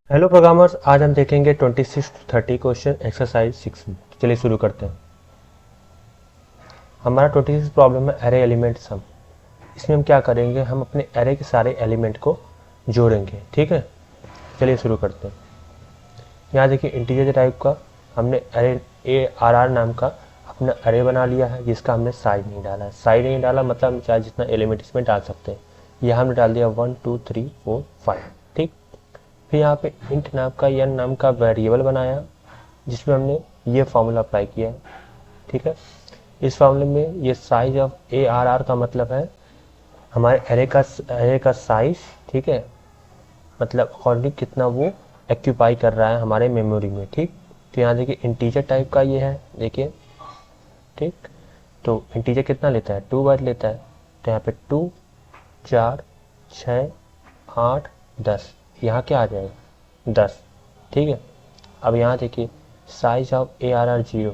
Hello programmers, आज हम देखेंगे 26 to 30 क्वेश्चन एक्सरसाइज 6 में। चलिए शुरू करते हैं। हमारा 26 प्रॉब्लम है एरे एलिमेंट सम। इसमें हम क्या करेंगे, हम अपने एरे के सारे एलिमेंट को जोड़ेंगे। ठीक है, चलिए शुरू करते हैं। यहाँ देखिए इंटीजर टाइप का हमने एरे ARR नाम का अपना एरे बना लिया है, जिसका हमने साइज नहीं डाला है। साइज नहीं डाला मतलब हम चाहे जितना एलिमेंट इसमें डाल सकते हैं। यह हमने डाल दिया 1 2 3 4 5। ठीक, फिर यहाँ पे इंट नाम का n नाम का वेरिएबल बनाया, जिसमें हमने ये फॉर्मूला अप्लाई किया है। ठीक है, इस फॉर्मूले में ये साइज ऑफ ARR का मतलब है हमारे एरे का साइज। ठीक है, मतलब अकॉर्डिंग कितना वो एक्यूपाई कर रहा है हमारे मेमोरी में। ठीक, तो यहाँ देखिए इंटीजर टाइप का ये है, देखिए। ठीक, तो इंटीजर कितना लेता है, 2 बाइट लेता है। तो यहाँ पे 2 4 6 8 10, यहाँ क्या आ जाएगा 10। ठीक है, अब यहाँ देखिए साइज ऑफ ARR 0।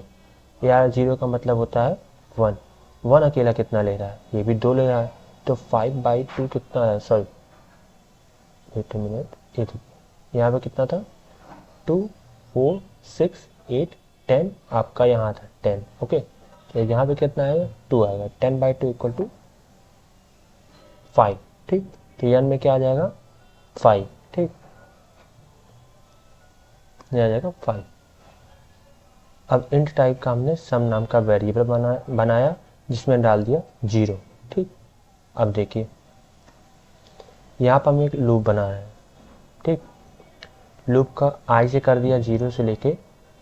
ARR 0 का मतलब होता है 1। 1 अकेला कितना ले रहा है, ये भी 2 ले रहा है। तो 5/2 कितना है, सॉरी वेट अ मिनट, ये देखिए यहाँ पे कितना था, 2 4 6 8 10, आपका यहाँ था 10। ओके, तो यहाँ पे कितना आएगा, 2 आएगा। 10/2 इक्वल टू 5। ठीक, तो n में क्या आ जाएगा 5। ठीक, ये आ जाएगा 5। अब इंट टाइप का हमने सम नाम का वेरिएबल बनाया, जिसमें डाल दिया 0। ठीक, अब देखिए यहाँ पर हमें एक लूप बना है। ठीक, लूप का आई से कर दिया 0 से लेके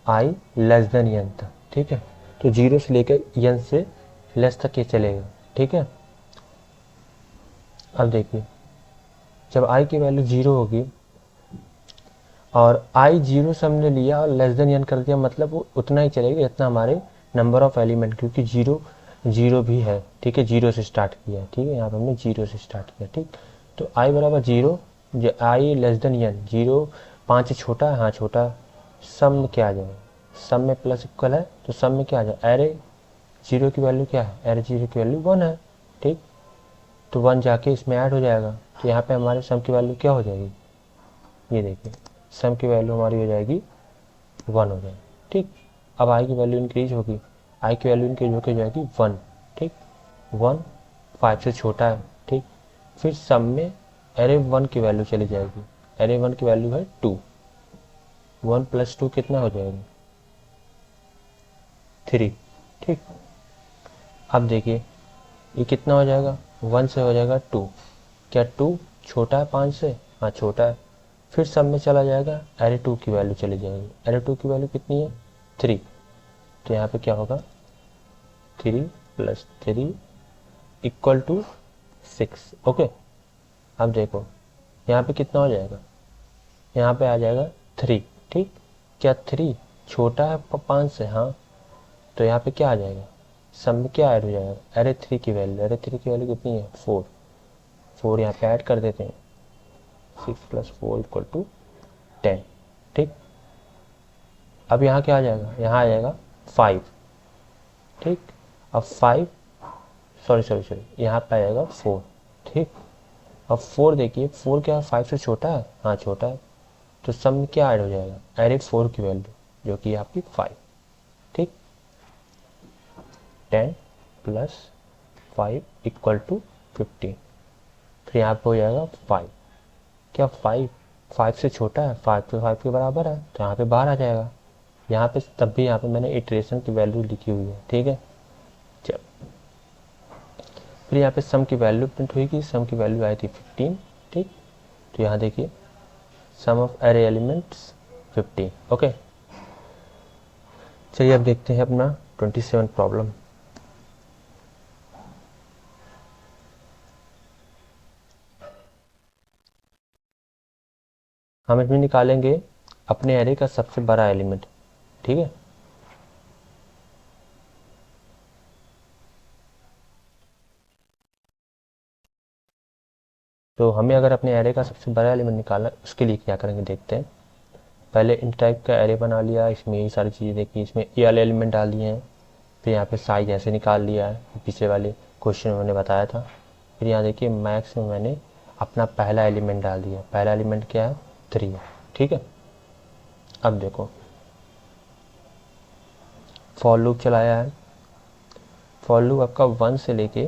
आई लेस देन n तक। ठीक है, तो 0 से लेकर n से लेस तक ये चलेगा। ठीक है, अब देखिए जब i की वैल्यू 0 होगी और i 0 से हमने लिया और लेस देन n कर दिया, मतलब वो उतना ही चलेगा जितना हमारे नंबर ऑफ एलिमेंट, क्योंकि 0 0 भी है। ठीक है, 0 से स्टार्ट किया है। ठीक है, यहाँ पर हमने 0 से स्टार्ट किया। ठीक, तो i बराबर 0, i लेस देन n, 0 5 से छोटा है, हाँ छोटा। सम में क्या आ जाएगा, सम में प्लस इक्वल है, तो सम में क्या आ जाए, एरे 0 की वैल्यू क्या है, एरे 0 की वैल्यू 1 है। ठीक, तो 1 जाके इसमें ऐड हो जाएगा, तो यहाँ पे हमारे सम की वैल्यू क्या हो जाएगी, ये देखिए सम की वैल्यू हमारी हो जाएगी 1 हो जाएगी। ठीक, अब आई की वैल्यू इंक्रीज होगी, आई की वैल्यू इंक्रीज होकर जाएगी 1। ठीक, 1 5 से छोटा है। ठीक, फिर सम में एरे 1 की वैल्यू चली जाएगी, एरे 1 की वैल्यू है 2। 1 + 2 कितना हो जाएगा, 3। ठीक, अब देखिए ये कितना हो जाएगा, 1 से हो जाएगा 2। क्या 2 छोटा है 5 से, हाँ छोटा है। फिर सब में चला जाएगा, एरे 2 की वैल्यू चली जाएगी। एरे 2 की वैल्यू कितनी है, 3। तो यहाँ पे क्या होगा, 3 + 3 = 6। ओके, अब देखो यहाँ पे कितना हो जाएगा, यहाँ पे आ जाएगा 3। ठीक, क्या 3 छोटा है 5 से, हाँ। तो यहाँ पे क्या आ जाएगा, सब में क्या ऐड हो जाएगा, एरे 3 की वैल्यू। एरे 3 की वैल्यू कितनी है, 4। 4 यहाँ पे ऐड कर देते हैं, 6 + 4 = 10। ठीक, अब यहाँ क्या आ जाएगा, यहाँ आ जाएगा 5। ठीक, अब 5, सॉरी यहाँ पे आ जाएगा 4। ठीक, अब 4 देखिए, 4 क्या 5 से छोटा है, हाँ छोटा है। तो सब में क्या ऐड हो जाएगा, एरे 4 की वैल्यू, जो कि आपकी 5। ठीक, 10 + 5 = 15। फिर यहाँ पे हो जाएगा 5। क्या 5 5 से छोटा है, 5 तो 5 के बराबर है, तो यहाँ पे बाहर आ जाएगा। यहाँ पे तब भी यहाँ पे मैंने इटरेशन की वैल्यू लिखी हुई है। ठीक है, चल फिर यहाँ पे सम की वैल्यू प्रिंट हुई, सम की वैल्यू आई थी 15। ठीक, तो यहाँ देखिए सम ऑफ एरे एलिमेंट्स 15। ओके, चलिए अब देखते हैं अपना 27 प्रॉब्लम। हम इसमें निकालेंगे अपने एरे का सबसे बड़ा एलिमेंट। ठीक है, तो हमें अगर अपने एरे का सबसे बड़ा एलिमेंट निकालना है, उसके लिए क्या करेंगे देखते हैं। पहले इन टाइप का एरे बना लिया, इसमें यही सारी चीज़ें देखी, इसमें ये वाले एलिमेंट डाल दिए हैं। फिर यहाँ पे साइज ऐसे निकाल लिया है, पीछे वाले क्वेश्चन में मैंने बताया था। फिर यहाँ देखिए मैक्स में मैंने अपना पहला एलिमेंट डाल दिया। पहला एलिमेंट क्या है, 3 है। ठीक है। अब देखो फॉर लूप चलाया है, फॉर लूप आपका 1 से लेके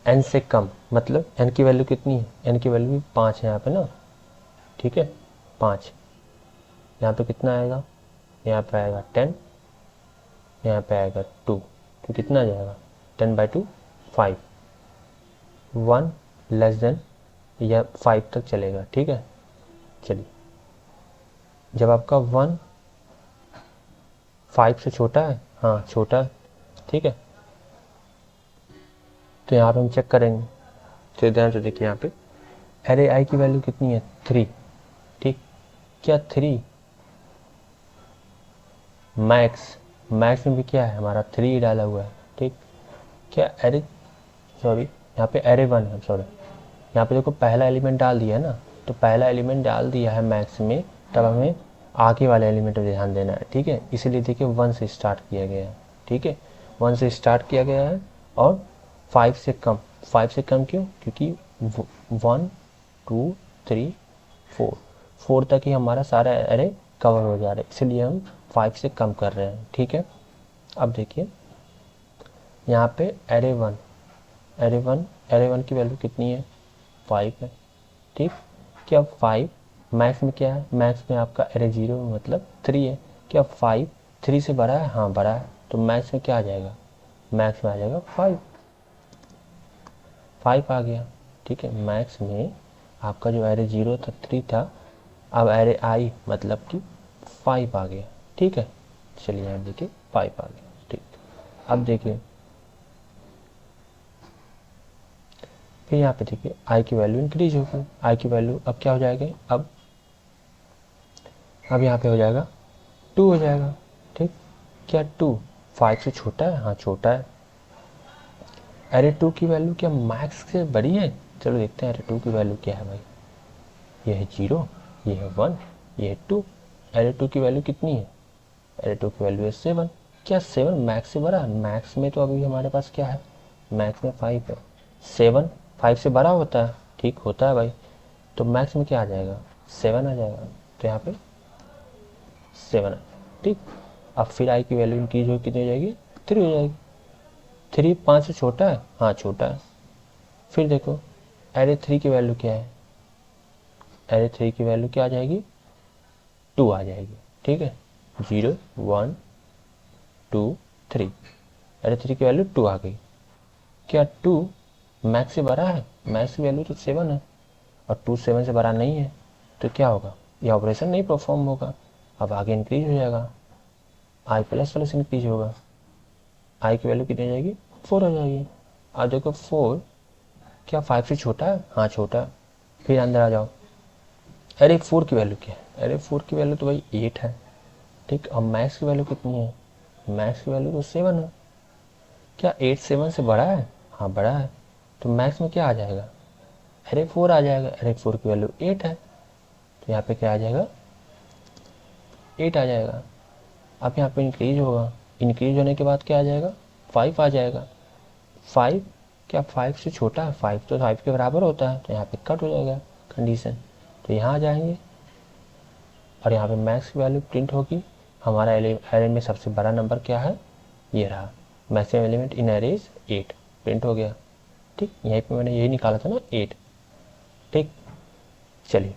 n से कम, मतलब n की वैल्यू कितनी है, n की वैल्यू भी 5 है यहाँ पे ना, ठीक है 5। यहाँ पे कितना आएगा, यहाँ पे आएगा 10, यहाँ पे आएगा 2, तो कितना आ जाएगा 10/2 5, 1 लेस देन या 5 तक चलेगा, ठीक है। चलिए जब आपका 1 5 से छोटा है, हाँ छोटा है, ठीक है, तो यहाँ पे हम चेक करेंगे। तो ध्यान से देखिए यहाँ पे एरे आई की वैल्यू कितनी है 3, ठीक। क्या 3 मैक्स में भी क्या है हमारा 3 डाला हुआ है, ठीक। क्या एरे सॉरी यहाँ पे एरे 1 है, सॉरी यहाँ पे देखो पहला एलिमेंट डाल दिया है ना, तो पहला एलिमेंट डाल दिया है मैक्स में, तब हमें आगे वाले एलिमेंट पर ध्यान देना है, ठीक है। इसीलिए देखिए 1 से स्टार्ट किया गया है, ठीक है, 1 से स्टार्ट किया गया है और 5 से कम। 5 से कम क्यों, क्योंकि 1 2 3 4 तक ही हमारा सारा एरे कवर हो जा रहा है, इसलिए हम 5 से कम कर रहे हैं, ठीक है। अब देखिए यहाँ पे एरे 1 की वैल्यू कितनी है 5 है, ठीक। क्या 5 मैक्स में क्या है, मैक्स में आपका एरे 0 मतलब 3 है। क्या 5 3 से बड़ा है, हाँ बड़ा है, तो मैक्स में क्या आ जाएगा, मैक्स में आ जाएगा 5 आ गया, ठीक है। मैक्स में आपका जो एरे 0 था 3 था, अब एरे आई मतलब कि 5 आ गया, ठीक है। चलिए यहाँ देखिए 5 आ गया, ठीक। अब देखिए फिर यहाँ पे देखिए आई की वैल्यू इंक्रीज होगी, आई की वैल्यू अब क्या हो जाएगी, अब यहाँ पे हो जाएगा 2 हो जाएगा, ठीक। क्या 2 5 से छोटा है, हाँ छोटा है। एरे 2 की वैल्यू क्या मैक्स से बड़ी है, चलो देखते हैं एरे 2 की वैल्यू क्या है भाई। ये है 0, ये है 1, ये है 2। एरे 2 की वैल्यू कितनी है, एरे 2 की वैल्यू है 7। क्या 7 मैक्स से बड़ा, मैक्स में तो अभी हमारे पास क्या है, मैक्स में 5 है। 7 5 से बड़ा होता है, ठीक होता है भाई, तो मैक्स में क्या आ जाएगा 7 आ जाएगा, तो यहाँ पे 7 है, ठीक। अब फिर आई की वैल्यू इंक्रीज हो कितनी हो जाएगी 3 हो जाएगी। 3 5 से छोटा है, हाँ छोटा है। फिर देखो एरे 3 की वैल्यू क्या है, एरे 3 की वैल्यू क्या आ जाएगी 2 आ जाएगी, ठीक है। 0 1 2 3, एरे 3 की वैल्यू 2 आ गई। क्या 2 मैक्स से बड़ा है, मैक्स की वैल्यू तो 7 है और 2 7 से बड़ा नहीं है, तो क्या होगा, यह ऑपरेशन नहीं परफॉर्म होगा। अब आगे इंक्रीज हो जाएगा, आई प्लस वाले से इंक्रीज होगा, आई की वैल्यू कितनी हो जाएगी 4 हो जाएगी। अब देखो 4 क्या 5 से छोटा है, हाँ छोटा है। फिर अंदर आ जाओ, अरे 4 की वैल्यू क्या है, अरे 4 की वैल्यू तो भाई 8 है, ठीक। अब मैक्स की वैल्यू कितनी है, मैक्स की वैल्यू तो 7 है। क्या 8 7 से बड़ा है, हाँ बड़ा है, तो मैक्स में क्या आ जाएगा, अरे 4 आ जाएगा। अरे 4 की वैल्यू 8 है, तो यहाँ पे क्या आ जाएगा 8 आ जाएगा। अब यहाँ पे इंक्रीज होगा, इंक्रीज होने के बाद क्या आ जाएगा 5 आ जाएगा। 5 क्या 5 से छोटा है, 5 तो 5 के बराबर होता है, तो यहाँ पे कट हो जाएगा कंडीशन, तो यहाँ आ जाएंगे और यहाँ पे मैक्स की वैल्यू प्रिंट होगी। हमारा एरे में सबसे बड़ा नंबर क्या है, ये रहा, maximum element in array is 8 print हो गया, ठीक। यहीं पे मैंने यही निकाला था ना 8, ठीक। चलिए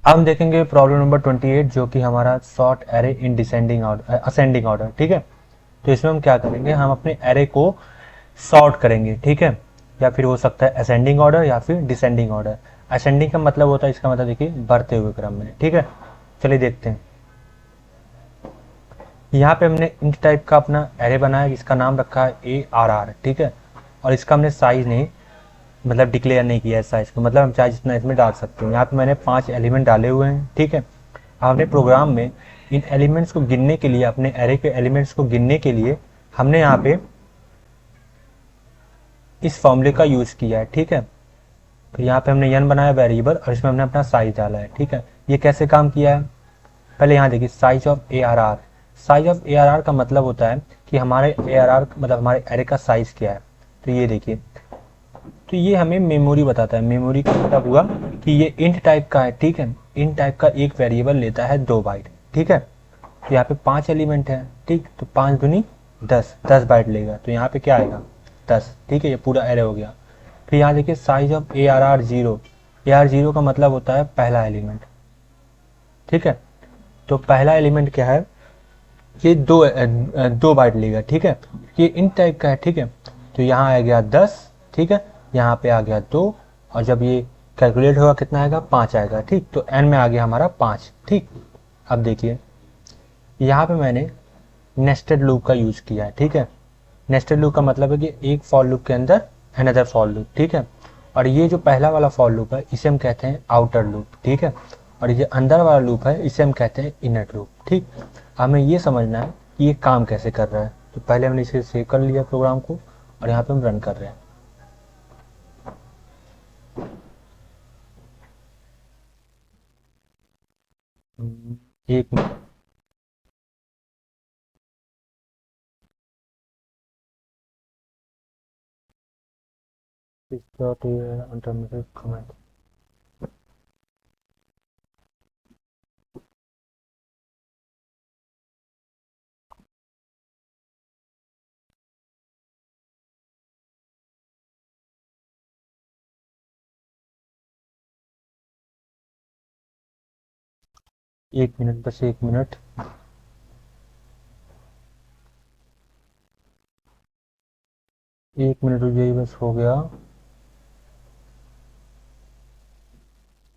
अब हम देखेंगे प्रॉब्लम नंबर 28 जो कि हमारा sort array in descending order ascending order, ठीक है। तो इसमें हम क्या करेंगे, हम अपने एरे को सॉर्ट करेंगे, ठीक है, या फिर हो सकता है असेंडिंग ऑर्डर या फिर डिसेंडिंग ऑर्डर। असेंडिंग का मतलब होता है, इसका मतलब देखिए बढ़ते हुए क्रम में, ठीक है। चलिए देखते हैं, यहाँ पे हमने इंट टाइप का अपना एरे बनाया जिसका नाम रखा है ARR, ठीक है, और इसका हमने साइज नहीं मतलब डिक्लेयर नहीं किया है साइज का, मतलब हम चाहे जितना इसमें डाल सकते हैं। यहाँ पे मैंने 5 एलिमेंट डाले हुए हैं, ठीक है। हमने प्रोग्राम में इन एलिमेंट्स को गिनने के लिए, अपने एरे के एलिमेंट्स को गिनने के लिए हमने यहाँ पे इस फॉर्मूले का यूज किया है, ठीक है। तो यहाँ पे हमने n बनाया वेरिएबल और इसमें हमने अपना साइज डाला है, ठीक है। ये कैसे काम किया है, पहले यहाँ देखिए size of ARR। Size of ARR का मतलब होता है कि हमारे ARR मतलब हमारे एरे का साइज क्या है। तो ये देखिए, तो ये हमें मेमोरी बताता है। मेमोरी का मतलब हुआ कि ये इंट टाइप का है, ठीक है। इंट टाइप का एक वेरिएबल लेता है 2 बाइट, ठीक है। तो यहाँ पे 5 एलिमेंट है, ठीक। तो 5 दूनी 10, 10 बाइट लेगा। तो यहाँ पे क्या आएगा 10, ठीक है। ये पूरा एरे हो गया। फिर यहाँ देखिए साइज ऑफ ARR 0। ARR 0 का मतलब होता है पहला एलिमेंट, ठीक है। तो पहला एलिमेंट क्या है, ये 2 बाइट लेगा, ठीक है। ये इन टाइप का है, ठीक है। तो यहाँ आ गया 10, ठीक है। यहाँ पे आ गया 2, और जब ये कैलकुलेट होगा कितना आएगा 5 आएगा, ठीक। तो एन में आ गया हमारा 5, ठीक। अब देखिए यहाँ पे मैंने नेस्टेड लूप का यूज किया है, ठीक है। नेस्टेड लूप का मतलब है कि एक फॉर लूप के अंदर अनदर फॉर लूप, ठीक है। और ये जो पहला वाला फॉर लूप है इसे हम कहते हैं आउटर लूप, ठीक है। और ये अंदर वाला लूप है इसे हम कहते हैं इनर लूप, ठीक। हमें ये समझना है कि ये काम कैसे कर रहा है। तो पहले हमने इसे सेव कर लिया प्रोग्राम को, और यहाँ पे हम रन कर रहे हैं। एक मिनट। Intermediate comment. एक मिनट, बस एक मिनट। एक मिनट रुकिए, बस हो गया,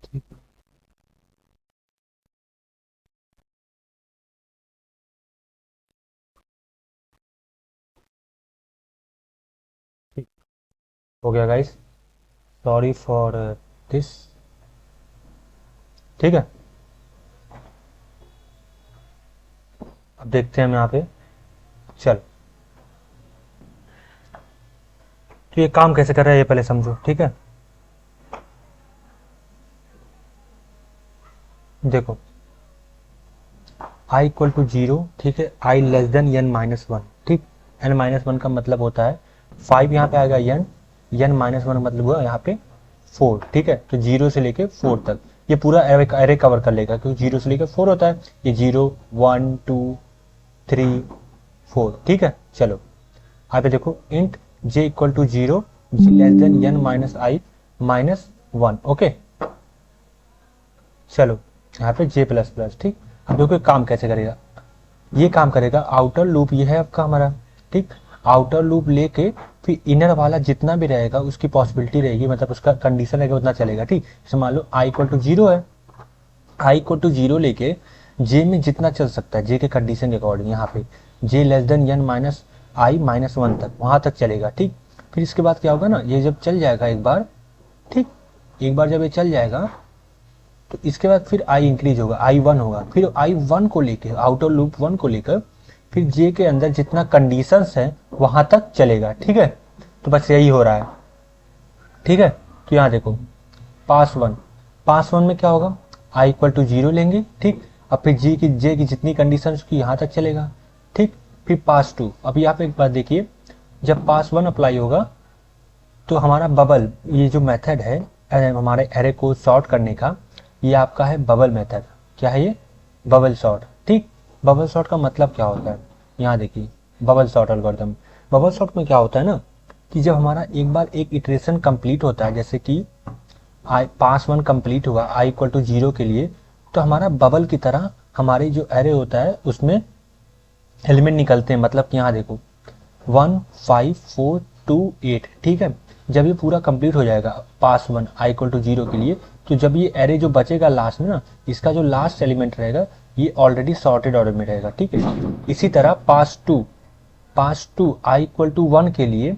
ठीक। ठीक हो गया गाइस, सॉरी फॉर दिस, ठीक है। अब देखते हैं हम यहाँ पे, चल। तो ये काम कैसे कर रहा है ये पहले समझो, ठीक है। देखो i इक्वल टू 0, ठीक है। i less than n minus 1, ठीक। n माइनस 1 का मतलब होता है 5, यहाँ पे आएगा n, n माइनस 1 का मतलब हुआ यहाँ पे 4, ठीक है। तो 0 से लेके 4 तक ये पूरा एरे कवर कर लेगा, क्योंकि 0 से लेकर 4 होता है। ये 0 1 2 3 4, ठीक है। चलो यहाँ पे देखो, int j equal to 0, j less than n minus i minus 1, okay. चलो यहाँ पे j प्लस प्लस, ठीक। अब देखो काम कैसे करेगा। ये काम करेगा, आउटर लूप ये है आपका हमारा, ठीक। आउटर लूप लेके फिर इनर वाला जितना भी रहेगा उसकी पॉसिबिलिटी रहेगी, मतलब उसका कंडीशन रहेगा उतना चलेगा, ठीक। जैसे मान लो i इक्वल टू 0 है, i इक्वल टू 0 लेके j में जितना चल सकता है j के कंडीशन के अकॉर्डिंग, यहाँ पे j less than n minus i minus 1 तक, वहां तक चलेगा, ठीक। फिर इसके बाद क्या होगा ना, ये जब चल जाएगा एक बार, ठीक। एक बार जब ये चल जाएगा तो इसके बाद फिर i इंक्रीज होगा, i 1 होगा। फिर i 1 को लेकर, आउटर लूप 1 को लेकर फिर j के अंदर जितना कंडीशंस है वहां तक चलेगा, ठीक है। तो बस यही हो रहा है, ठीक है। तो यहाँ देखो पास 1, पास 1 में क्या होगा, i इक्वल टू 0 लेंगे, ठीक। अब फिर j की जितनी कंडीशन की यहाँ तक चलेगा, ठीक। फिर पास 2, अब यहाँ पे एक बात देखिए, जब पास 1 अप्लाई होगा तो हमारा बबल, ये जो मेथड है हमारे एरे को सॉर्ट करने का, ये आपका है बबल मेथड। क्या है ये, बबल सॉर्ट, ठीक। बबल सॉर्ट का मतलब क्या होता है, यहाँ देखिए bubble sort algorithm. Bubble sort में क्या होता है ना, कि जब हमारा एक बार एक इटरेशन कंप्लीट होता है, जैसे कि आई पास 1 कंप्लीट हुआ i इक्वल टू 0 के लिए, तो हमारा बबल की तरह हमारे जो एरे होता है उसमें एलिमेंट निकलते हैं। मतलब कि यहाँ देखो 1 5 4 2 8, ठीक है। जब ये पूरा कंप्लीट हो जाएगा पास 1 i इक्वल टू 0 के लिए, तो जब ये एरे जो बचेगा लास्ट में ना, इसका जो लास्ट एलिमेंट रहेगा ये ऑलरेडी सॉर्टेड ऑर्डर में रहेगा, ठीक है। इसी तरह पास टू i इक्वल टू 1 के लिए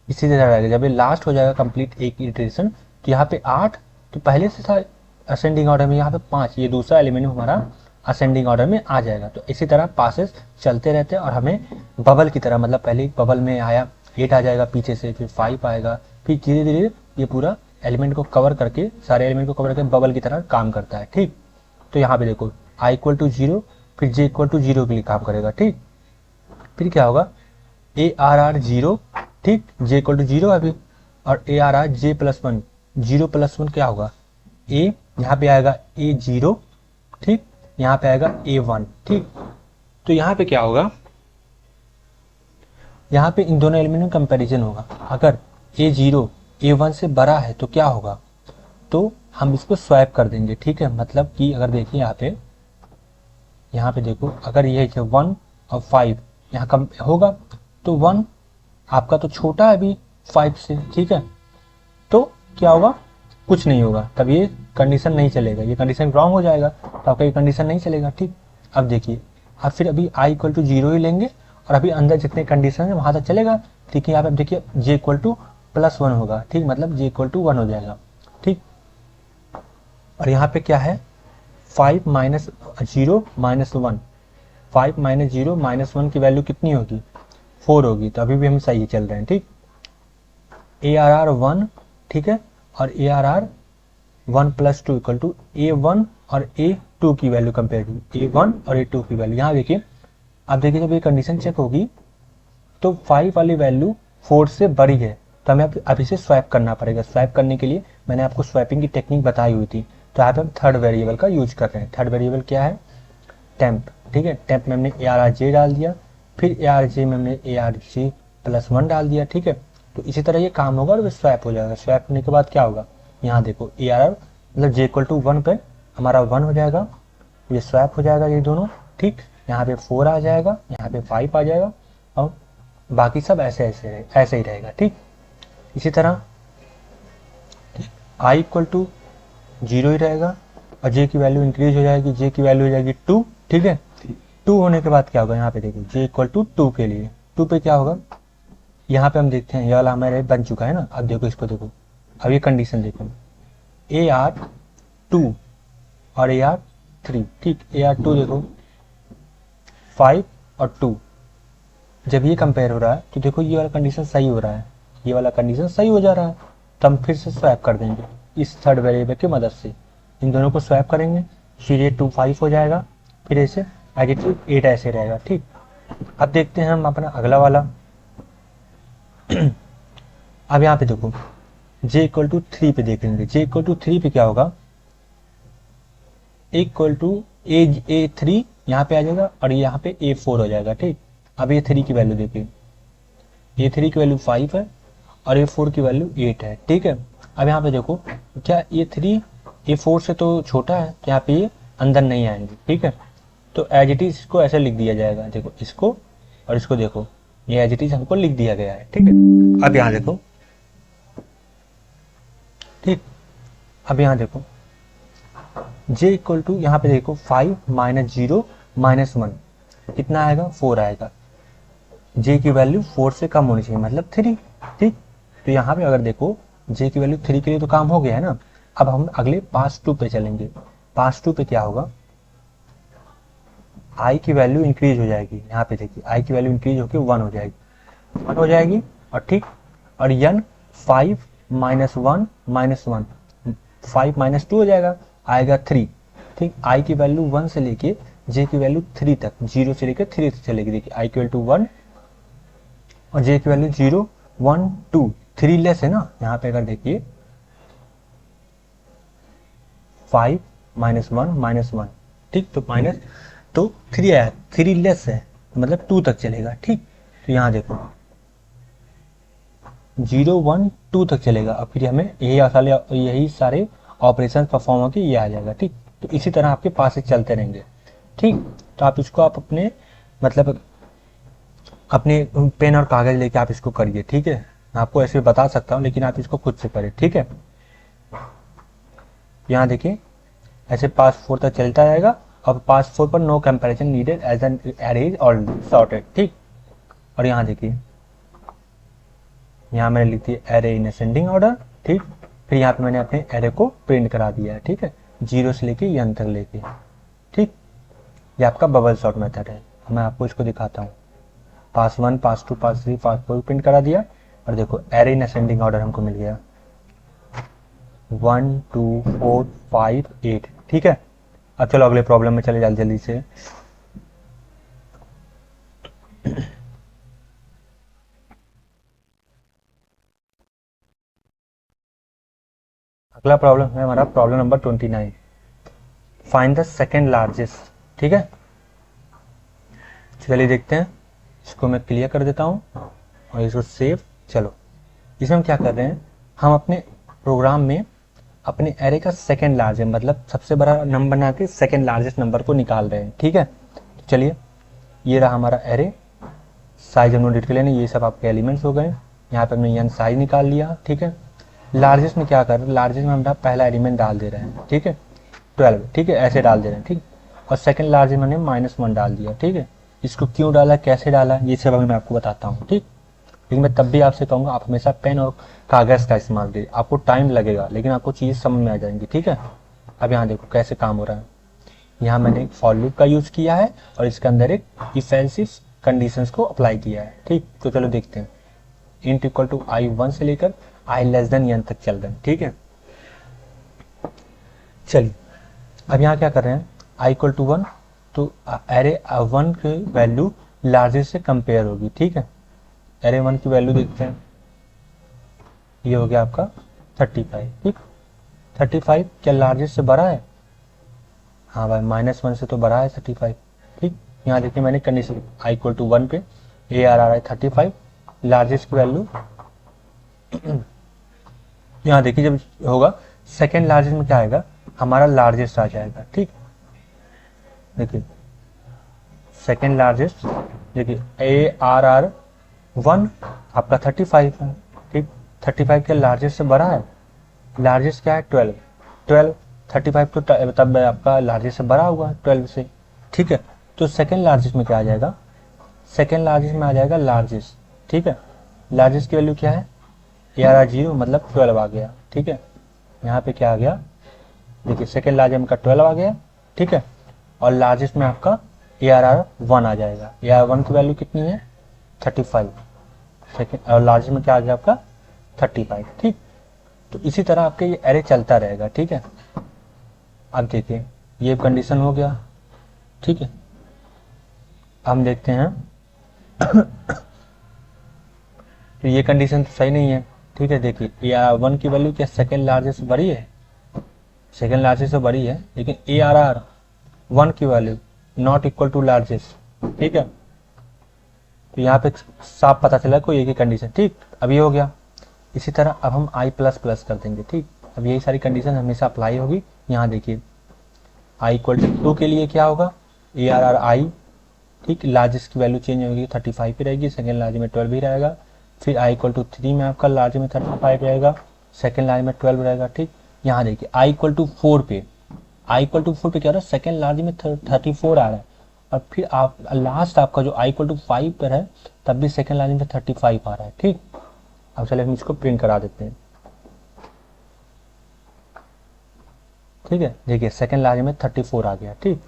इसी तरह रहेगा। जब ये लास्ट हो जाएगा कंप्लीट एक इटरेशन, तो यहाँ पे 8 तो पहले से था असेंडिंग ऑर्डर में, यहाँ पे 5, ये दूसरा एलिमेंट हमारा असेंडिंग ऑर्डर में आ जाएगा। तो इसी तरह पासेस चलते रहते हैं और हमें बबल की तरह, मतलब पहले बबल में आया 8 आ जाएगा पीछे से, फिर 5 आएगा, फिर धीरे धीरे ये पूरा एलिमेंट को कवर करके, सारे एलिमेंट को कवर करके बबल की तरह काम करता है, ठीक। तो यहाँ पे देखो i इक्वल टू 0, फिर j इक्वल टू 0 के लिए काम करेगा, ठीक। फिर क्या होगा, ARR 0, ठीक, J इक्वल टू 0 अभी, और ARR J प्लस 1, 0 प्लस 1 क्या होगा, A, यहाँ पे आएगा A0, ठीक, यहाँ पे आएगा A1, ठीक। तो यहाँ पे क्या होगा, यहाँ पे इन दोनों एलिमेंट में कंपैरिजन होगा। अगर A0 A1 से बड़ा है तो क्या होगा, तो हम इसको स्वैप कर देंगे, ठीक है। मतलब कि अगर देखिए यहाँ पे देखो, अगर ये है 1 और 5 यहाँ कम होगा, तो 1 आपका तो छोटा है अभी 5 से, ठीक है, तो क्या होगा, कुछ नहीं होगा, तब ये कंडीशन नहीं चलेगा, ये कंडीशन रॉन्ग हो जाएगा, तो आपका ये कंडीशन नहीं चलेगा, ठीक। अब देखिए, अब फिर अभी i इक्वल टू 0 ही लेंगे, और अभी अंदर जितने कंडीशन है वहां तक चलेगा, ठीक है। यहाँ पे अब देखिए j इक्वल टू प्लस 1 होगा, ठीक, मतलब j इक्वल टू 1 हो जाएगा, ठीक। और यहाँ पे क्या है, 5 माइनस 0 माइनस 1, 5 माइनस 0 माइनस 1 की वैल्यू कितनी होगी, 4 होगी, तो अभी भी हम सही चल रहे हैं, ठीक। ARR 1, ठीक है, और ARR 1 plus 2 equal to A1 और A2 की वैल्यू कंपेयर की, A1 और A2 की वैल्यू। यहाँ देखिए, अब देखिए जब ये कंडीशन चेक होगी तो 5 वाली वैल्यू 4 से बड़ी है, तो हमें अब इसे स्वैप करना पड़ेगा। स्वैप करने के लिए मैंने आपको स्वैपिंग की टेक्निक बताई हुई थी, तो यहाँ पे हम थर्ड वेरिएबल का यूज कर रहे हैं। थर्ड वेरिएबल क्या है, टेम्प, ठीक है। टेम्प में हमने ARJ डाल दिया, फिर ARJ में हमने ARJ प्लस 1 डाल दिया, ठीक है। तो इसी तरह ये काम होगा और वो स्वैप हो जाएगा। स्वैप होने के बाद क्या होगा, यहाँ देखो ARR मतलब J इक्वल टू 1 पे हमारा 1 हो जाएगा, ये स्वैप हो जाएगा ये दोनों, ठीक। यहाँ पे 4 आ जाएगा, यहाँ पे 5 आ जाएगा, और बाकी सब ऐसे ही रहेगा, ठीक। इसी तरह i इक्वल टू 0 ही रहेगा, और j की वैल्यू इंक्रीज हो जाएगी, j की वैल्यू हो जाएगी 2, ठीक है। 2 होने के बाद क्या होगा, यहाँ पे देखो j इक्वल टू 2 के लिए 2 पे क्या होगा, यहाँ पे हम देखते हैं ये वाला हमारे बन चुका है ना। अब देखो इसको देखो, अब ये कंडीशन देखो, AR2 और AR3, ठीक। AR2 देखो 5 और 2, जब ये कंपेयर हो रहा है तो देखो ये वाला कंडीशन सही हो रहा है, ये वाला कंडीशन सही हो जा रहा है, तो हम फिर से स्वैप कर देंगे इस थर्ड वेरिएबल की मदद से। इन दोनों को स्वैप करेंगे, फिर ये 2 5 हो जाएगा, फिर ऐसे एडिटिव 8 ऐसे रहेगा, ठीक। अब देखते हैं हम अपना अगला वाला। अब यहाँ पे देखो j इक्वल टू 3 पे देखेंगे, j इक्वल टू 3 पे क्या होगा, इक्वल टू A3 यहाँ पे आ जाएगा, और यहाँ पे A4 हो जाएगा, ठीक। अब A3 की वैल्यू देखिए, A3 की वैल्यू 5 है और A4 की वैल्यू 8 है, ठीक है। अब यहाँ पे देखो क्या A3 A4 से तो छोटा है, तो यहाँ पे ये अंदर नहीं आएंगे, ठीक है। तो एज इट इज इसको ऐसे लिख दिया जाएगा, देखो इसको और इसको देखो, ये एज इट इज हमको लिख दिया गया है, ठीक है। अब यहाँ देखो, ठीक। अब यहाँ देखो j इक्वल टू, यहाँ पे देखो 5 माइनस 0 माइनस 1 कितना आएगा, 4 आएगा। j की वैल्यू 4 से कम होनी चाहिए, मतलब 3, ठीक। तो यहाँ पे अगर देखो j की वैल्यू 3 के लिए तो काम हो गया है ना। अब हम अगले पास 2 पे चलेंगे। पास 2 पे क्या होगा, i की वैल्यू इंक्रीज हो जाएगी, यहाँ पे देखिए i की वैल्यू इंक्रीज होकर 1 हो जाएगी, 1 हो जाएगी, और ठीक। और n 5 माइनस 1 माइनस 1, 5 माइनस 2 हो जाएगा, आएगा 3, ठीक। i की वैल्यू 1 से लेके j की वैल्यू 3 तक, 0 से लेकर 3 तक चलेगी। देखिए i इक्वल टू 1 और j की वैल्यू 0 1 2, 3 लेस है ना, यहाँ पे अगर देखिए 5 माइनस 1 माइनस 1, ठीक। तो माइनस, तो 3 आया, 3 लेस है, मतलब 2 तक चलेगा, ठीक। तो यहाँ देखो 0 1 2 तक चलेगा, और फिर हमें यही सारे ऑपरेशन परफॉर्म होकर ये आ जाएगा, ठीक। तो इसी तरह आपके पास से चलते रहेंगे, ठीक। तो आप इसको आप अपने मतलब अपने पेन और कागज लेके आप इसको करिए, ठीक है। मैं आपको ऐसे बता सकता हूँ, लेकिन आप इसको खुद से करें, ठीक है। यहाँ देखिए ऐसे पास 4 तक चलता जाएगा, अब पास 4 पर no comparison needed as an array is already sorted, ठीक। और यहाँ देखिए, यहाँ मैंने लिख दिया एरे इन असेंडिंग ऑर्डर, ठीक। फिर यहाँ पे मैंने अपने एरे को प्रिंट करा दिया है, ठीक है, 0 से लेके n तक लेके, ठीक। ये आपका बबल सॉर्ट मेथड है। मैं आपको इसको दिखाता हूँ, पास 1 पास 2 पास 3 पास 4 प्रिंट करा दिया, और देखो एरे इन असेंडिंग ऑर्डर हमको मिल गया 1 2 4 5 8, ठीक है। अब चलो अगले प्रॉब्लम में चले जल्दी जल्दी से। अगला प्रॉब्लम है हमारा problem number 29, find the second largest. ठीक है, चलिए देखते हैं, इसको मैं क्लियर कर देता हूँ और इसको सेव। चलो इसमें हम क्या कर रहे हैं, हम अपने प्रोग्राम में अपने एरे का सेकेंड लार्जेस्ट मतलब सबसे बड़ा नंबर बना के सेकेंड लार्जेस्ट नंबर को निकाल रहे हैं। ठीक है, तो चलिए ये रहा हमारा एरे, साइज हमने डिट कर लेना, ये सब आपके एलिमेंट्स हो गए। यहाँ पे हमने n साइज निकाल लिया। ठीक है, लार्जेस्ट में क्या कर रहे हैं, लार्जेस्ट में हम पहला एलिमेंट डाल दे रहे हैं। ठीक है, 12। ठीक है, ऐसे डाल दे रहे हैं। ठीक, और सेकंड लार्जेस्ट मैंने -1 डाल दिया। ठीक है, इसको क्यों डाला, कैसे डाला, ये सब अभी मैं आपको बताता हूँ। ठीक, लेकिन मैं तब भी आपसे कहूँगा आप हमेशा पेन और कागज़ का इस्तेमाल कीजिए। आपको टाइम लगेगा लेकिन आपको चीज़ समझ में आ जाएंगी। ठीक है, अब यहाँ देखो कैसे काम हो रहा है। यहाँ मैंने एक फॉर लूप का यूज़ किया है और इसके अंदर एक इफ एल्स कंडीशंस को अप्लाई किया है। ठीक, तो चलो देखते हैं। इंट इक्वल टू i1 से लेकर i लेस देन n तक चल रहे हैं। ठीक है, चलिए अब यहाँ क्या कर रहे हैं, i इक्वल टू 1, तो एरे 1 की वैल्यू लार्जेस्ट से कंपेयर होगी। ठीक है, एरे 1 की वैल्यू देखते हैं, ये हो गया आपका 35। ठीक, 35 क्या लार्जेस्ट से बड़ा है, हाँ भाई -1 से तो बड़ा है 35। ठीक, यहाँ देखिए मैंने कंडीशन i इक्वल टू 1 पे ARR है 35, लार्जेस्ट की वैल्यू यहाँ देखिए जब होगा सेकेंड लार्जेस्ट में क्या आएगा, हमारा लार्जेस्ट आ जाएगा। ठीक, देखिए सेकेंड लार्जेस्ट, देखिए ARR 1 आपका 35 है। ठीक, 35 क्या लार्जेस्ट से बड़ा है, लार्जेस्ट क्या है 12, 35 तो तब आपका लार्जेस्ट से बड़ा हुआ 12 से। ठीक है, तो सेकेंड लार्जेस्ट में क्या आ जाएगा, सेकेंड लार्जेस्ट में आ जाएगा लार्जेस्ट। ठीक है, लार्जेस्ट की वैल्यू क्या है, ARR 0 मतलब 12 आ गया। ठीक है, यहाँ पे क्या आ गया, देखिए सेकेंड लार्जेस्ट में का 12 आ गया। ठीक है, और लार्जेस्ट में आपका ARR 1 आ जाएगा। ARR 1 की वैल्यू कितनी है 35, सेकेंड और लार्जेस्ट में क्या आ गया आपका 35। ठीक, तो इसी तरह आपके ये एरे चलता रहेगा। ठीक है, अब देखिए ये कंडीशन हो गया। ठीक है, हम देखते हैं तो ये कंडीशन तो सही नहीं है। ठीक है, देखिए ARR 1 की वैल्यू क्या सेकेंड लार्जेस्ट बड़ी है, सेकेंड लार्जेस्ट से बड़ी है, लेकिन ARR 1 की value not equal to largest. ठीक है, तो यहाँ पे साफ पता चला कोई एक ही कंडीशन। ठीक, अब ये हो गया। इसी तरह अब हम i++ कर देंगे। ठीक, अब यही सारी कंडीशन हमेशा अप्लाई होगी। यहाँ देखिए i इक्वल टू 2 के लिए क्या होगा, ARR i। ठीक, लार्जेस्ट की वैल्यू चेंज होगी 35 ही रहेगी, सेकेंड लार्ज में 12 ही रहेगा। फिर i इक्वल टू 3 में आपका लार्ज में 35 रहेगा, सेकेंड लार्ज में 12 रहेगा। ठीक, यहाँ देखिए i इक्वल टू 4 पे, i इक्वल टू 4 पे क्या हो रहा है, सेकेंड लार्ज में 34 आ रहा है, और फिर आप लास्ट आपका जो i इक्वल टू 5 पर है तब भी सेकेंड लार्ज में 35 आ रहा है। ठीक, अब चलिए हम इसको प्रिंट करा देते हैं। ठीक है, देखिए सेकेंड लार्ज में 34 आ गया। ठीक,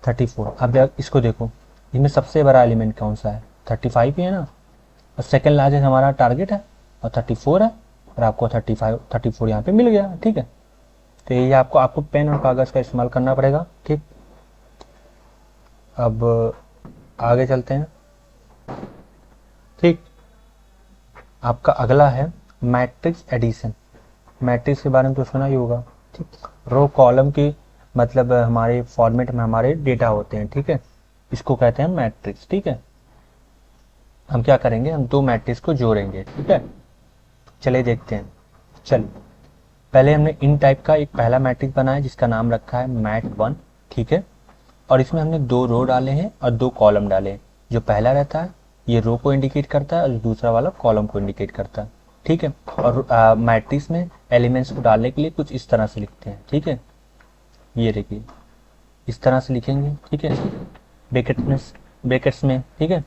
34। अब इसको देखो, इसमें सबसे बड़ा एलिमेंट कौन सा है, 35 ही है ना, और सेकेंड लार्जेस्ट हमारा टारगेट है और 34 है, और आपको 34 यहाँ पे मिल गया। ठीक है, तो ये आपको पेन और कागज़ का इस्तेमाल करना पड़ेगा। ठीक, अब आगे चलते हैं। ठीक, आपका अगला है मैट्रिक्स एडिशन। मैट्रिक्स के बारे में तो सुना ही होगा। ठीक, रो कॉलम की मतलब हमारे फॉर्मेट में हमारे डेटा होते हैं। ठीक है, इसको कहते हैं मैट्रिक्स। ठीक है, हम क्या करेंगे, हम 2 मैट्रिक्स को जोड़ेंगे। ठीक है, चलिए देखते हैं। चलिए पहले हमने इन टाइप का एक पहला मैट्रिक्स बनाया जिसका नाम रखा है mat1। ठीक है, और इसमें हमने 2 रो डाले हैं और 2 कॉलम डाले हैं। जो पहला रहता है ये रो को इंडिकेट करता है और दूसरा वाला कॉलम को इंडिकेट करता है। ठीक है, और मैट्रिक्स में एलिमेंट्स को डालने के लिए कुछ इस तरह से लिखते हैं। ठीक है, ये देखिए इस तरह से लिखेंगे। ठीक है, ब्रैकेट्स में। ठीक है,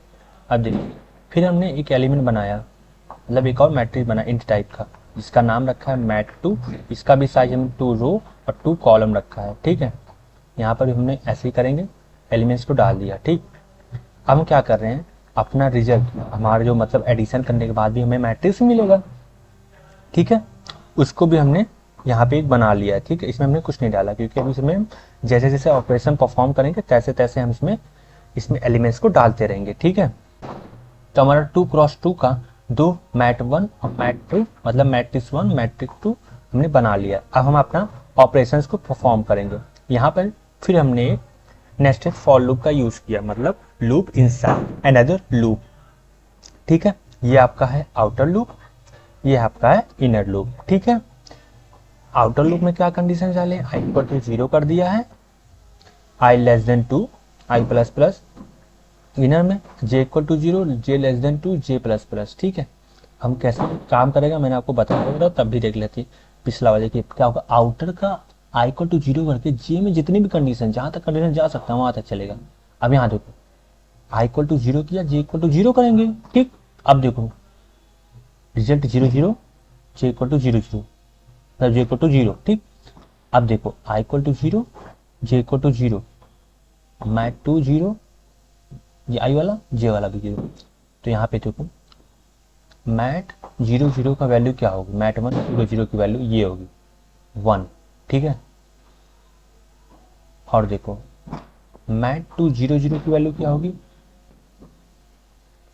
अब देखिए फिर हमने एक एलिमेंट बनाया, मतलब एक और मैट्रिक्स बना इंट टाइप का, जिसका नाम रखा है mat2। इसका भी साइज हमने 2 रो और 2 कॉलम रखा है। ठीक है, यहाँ पर हमने ऐसे ही करेंगे, एलिमेंट्स को डाल दिया। ठीक, अब हम क्या कर रहे हैं, अपना रिजल्ट हमारा जो मतलब एडिशन करने के बाद भी हमें मैट्रिक्स मिलेगा। ठीक है, उसको भी हमने यहाँ पे एक बना लिया है। ठीक है, इसमें हमने कुछ नहीं डाला क्योंकि अभी इसमें जैसे जैसे ऑपरेशन परफॉर्म करेंगे तैसे तैसे हम इसमें एलिमेंट्स को डालते रहेंगे। ठीक है, तो हमारा 2 क्रॉस 2 का दो मैट 1 और मैट 2 मतलब मैट्रिक्स 1 मैट्रिक्स 2 हमने बना लिया। अब हम अपना ऑपरेशंस को परफॉर्म करेंगे। यहाँ पर फिर हमने नेस्टेड फॉर लूप का यूज किया, मतलब लूप इनसाइड अनदर लूप। ठीक है, ये आपका है आउटर लूप, ये आपका है इनर लूप। ठीक है, आउटर लूप में क्या कंडीशन डाले, आई इक्वल टू 0 कर दिया है, I less than 2 I plus plus, inner में J equal to 0 J less than 2 J plus plus. ठीक है, हम कैसे काम करेगा मैंने आपको बताया था, तब भी देख लेते पिछला वाले की क्या होगा। आउटर का आई इक्वल टू 0 करके जे में जितनी भी कंडीशन, जहां तक कंडीशन जा सकता है वहां तक चलेगा। अब यहाँ देखो आई इक्वल टू 0 किया, जे इक्वल टू 0 करेंगे। ठीक, अब देखो रिजल्ट 0 0 जे इक्वल टू 0 0 मतलब जे इक्वल टू 0। ठीक, अब देखो I equal to 0 J equal to 0 mat 2 0 ये आई वाला जे वाला भी 0। तो यहाँ पे देखो मैट 0 0 का वैल्यू क्या होगी, मैट 1 0 0 की वैल्यू ये होगी 1। ठीक है, और देखो मैट 2 0 0 की वैल्यू क्या होगी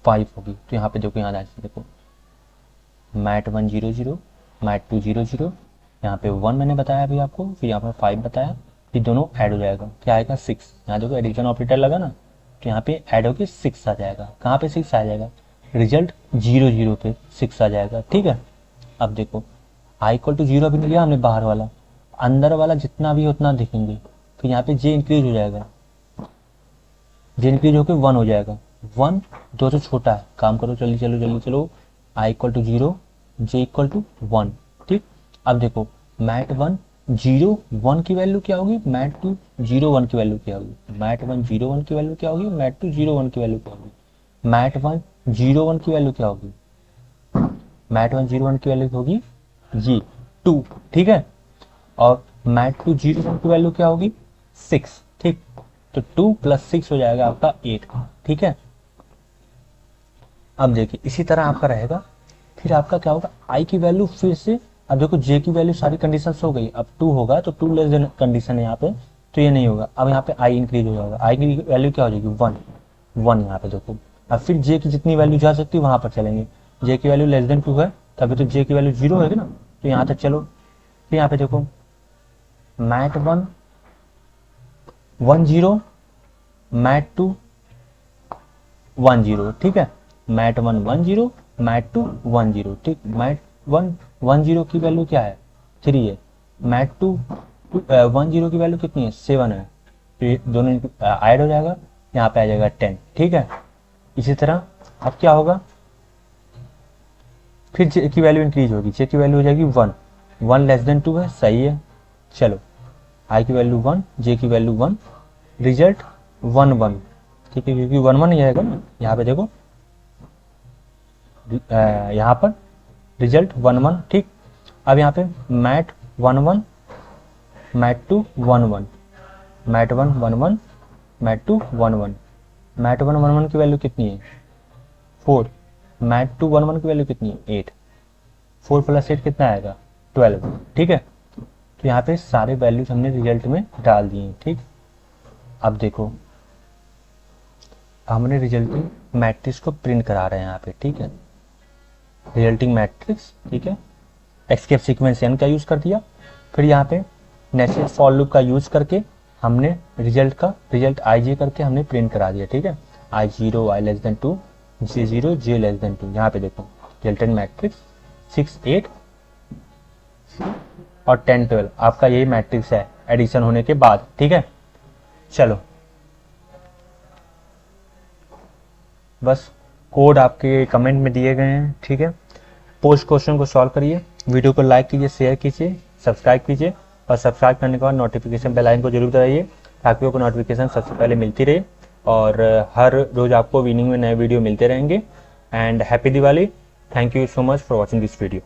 5 होगी। तो यहाँ पे देखो यहाँ देखो मैट 1 0 0 मैट 2 0 0, यहाँ पे 1 मैंने बताया अभी आपको, फिर यहाँ पे 5 बताया, फिर दोनों ऐड हो जाएगा, क्या आएगा 6। यहाँ देखो एडिशन ऑपरेटर लगा ना, तो यहाँ पे ऐड होके 6 आ जाएगा। कहाँ पे 6 आ जाएगा, रिजल्ट 0 0 पे 6 आ जाएगा। ठीक है, अब देखो आई इक्वल टू 0 अभी नहीं लिया हमने बाहर वाला, अंदर वाला जितना भी उतना दिखेंगे, फिर यहाँ पे जे इंक्रीज हो जाएगा, जे इंक्रीज होकर 1 हो जाएगा। 1 2 से छोटा है, काम करो जल्दी चलो जल्दी चलो, I equal to 0 J equal to 1। ठीक, अब देखो मैट 1 0 1 की वैल्यू क्या होगी, मैट 2 0 1 की वैल्यू क्या होगी, मैट 1 0 1 की वैल्यू क्या होगी, मैट 2 0 1 की वैल्यू क्या होगी, मैट 1 0 1 की वैल्यू क्या होगी, मैट 1 0 1 की वैल्यू होगी ये 2। ठीक है, और मैट 2 0 1 की वैल्यू क्या होगी 6। ठीक, तो 2 + 6 हो जाएगा आपका 8। ठीक है, अब देखिए इसी तरह आपका रहेगा। फिर आपका क्या होगा, आई की वैल्यू फिर से, अब देखो जे की वैल्यू सारी कंडीशंस हो गई, अब 2 होगा तो 2 लेस देन कंडीशन है यहाँ पे, तो ये नहीं होगा। अब यहाँ पे आई इंक्रीज हो जाएगा, आई की वैल्यू क्या हो जाएगी 1 1 यहाँ पे देखो। अब फिर जे की जितनी वैल्यू जा सकती है वहां पर चलेंगे, जे की वैल्यू लेस देन 2 है तभी तो जे की वैल्यू 0 है ना, तो यहाँ तक चलो। फिर यहाँ पे देखो मैट 1 1 0 मैट 2 1 0। ठीक है, मैट 1 1 0 मैट 2 1 0। ठीक, मैट 1 1 0 की वैल्यू क्या है 3 है, मैट 2 1 0 की वैल्यू कितनी है 7 है, तो ये दोनों ऐड हो जाएगा, यहाँ पे आ जाएगा 10। ठीक है, इसी तरह अब क्या होगा, फिर जे की वैल्यू इंक्रीज होगी, जे की वैल्यू हो जाएगी 1 1 लेस देन 2 है, सही है। चलो आई की वैल्यू 1 जे की वैल्यू 1, रिजल्ट 1 1। ठीक है, क्योंकि 1 1 ही आएगा ना, यहाँ पे देखो यहाँ पर रिजल्ट 1 1। ठीक, अब यहाँ पे mat 1 1 mat 2 1 1 mat 1 1 1 mat 2 1 1 mat 1 1 1 की वैल्यू कितनी है 4, मैट 2 1 1 की वैल्यू कितनी है 8, 4 + 8 कितना आएगा 12। ठीक है, तो यहाँ पे सारे वैल्यूज हमने रिजल्ट में डाल दिए। ठीक, अब देखो हमने रिजल्टिंग मैट्रिक्स को प्रिंट करा रहे हैं यहाँ पे। ठीक है, रिजल्टिंग मैट्रिक्स। ठीक है, एस्केप सीक्वेंस n का यूज कर दिया, फिर यहाँ पे नेस्टेड फॉर लूप का यूज करके हमने रिजल्ट आई जे करके हमने प्रिंट करा दिया। ठीक है, आई 0 आई लेस देन 2 जे 0 जे लेस देन 2। यहाँ पे देखो रिजल्टेंट मैट्रिक्स 6 8 और 10 12 आपका यही मैट्रिक्स है एडिशन होने के बाद। ठीक है, चलो बस कोड आपके कमेंट में दिए गए हैं। ठीक है, पोस्ट क्वेश्चन को सॉल्व करिए, वीडियो को लाइक कीजिए, शेयर कीजिए, सब्सक्राइब कीजिए, और सब्सक्राइब करने के बाद नोटिफिकेशन बेल आइकन को जरूर दबाइए ताकि आपको नोटिफिकेशन सबसे पहले मिलती रहे, और हर रोज आपको इवनिंग में नए वीडियो मिलते रहेंगे। And happy Diwali, thank you so much for watching this video.